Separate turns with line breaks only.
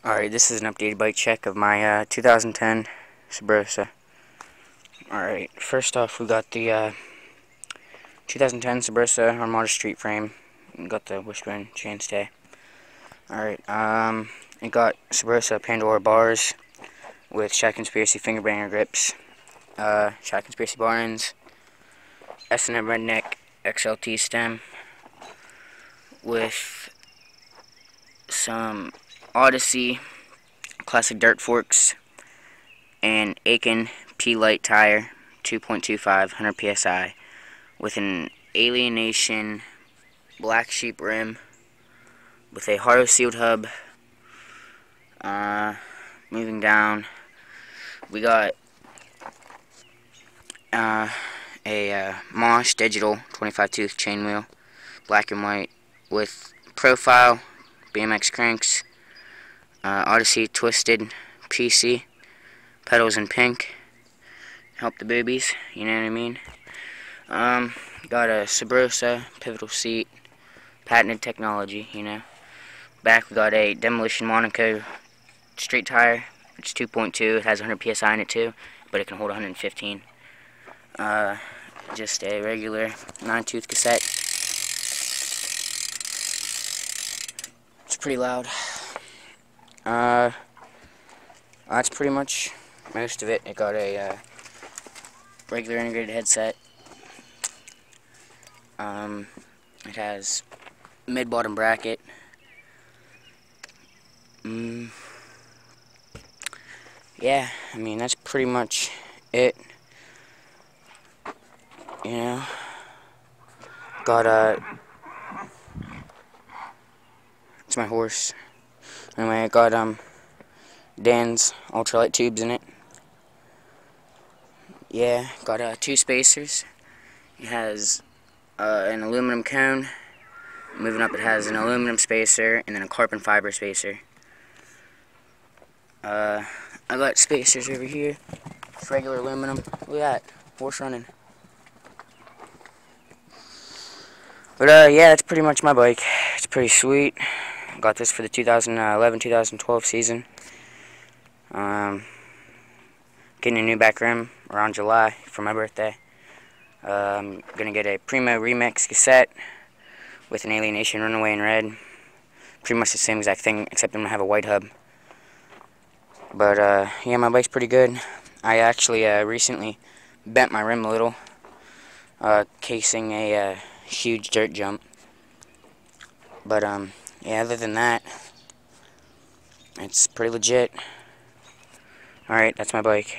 Alright, this is an updated bike check of my 2010 Subrosa. Alright, first off we got the 2010 Subrosa Armada Street Frame. We got the wishbone chainstay. Alright, it got Subrosa Pandora bars with Shad Conspiracy fingerbanger grips, Shad Conspiracy bar ends, S&M Redneck XLT stem with some Odyssey classic dirt forks and Aiken P-Light tire 2.25 100 psi with an Alienation Black Sheep rim with a Haro sealed hub. Moving down, we got a Mosh Digital 25 tooth chain wheel, black and white, with profile BMX cranks, Odyssey Twisted PC, pedals in pink, help the boobies, you know what I mean. Got a Subrosa pivotal seat, patented technology, you know. Back we got a Demolition Monaco street tire, it's 2.2, it has 100 psi in it too, but it can hold 115. Just a regular 9-tooth cassette. It's pretty loud. That's pretty much most of it. It got a regular integrated headset. It has mid-bottom bracket. Yeah, I mean that's pretty much it. You know, got it's my horse. Anyway, I got Dan's ultralight tubes in it. Yeah, got 2 spacers. It has an aluminum cone. Moving up, it has an aluminum spacer and then a carbon fiber spacer. I got spacers over here. It's regular aluminum. Look at that, horse running. But yeah, that's pretty much my bike. It's pretty sweet. Got this for the 2011-2012 season. Getting a new back rim around July for my birthday. I'm gonna get a Primo Remix cassette with an Alienation Runaway in red. Pretty much the same exact thing, except I'm gonna have a white hub. But yeah, my bike's pretty good. I actually recently bent my rim a little, casing a huge dirt jump. But yeah, other than that, it's pretty legit. Alright, that's my bike.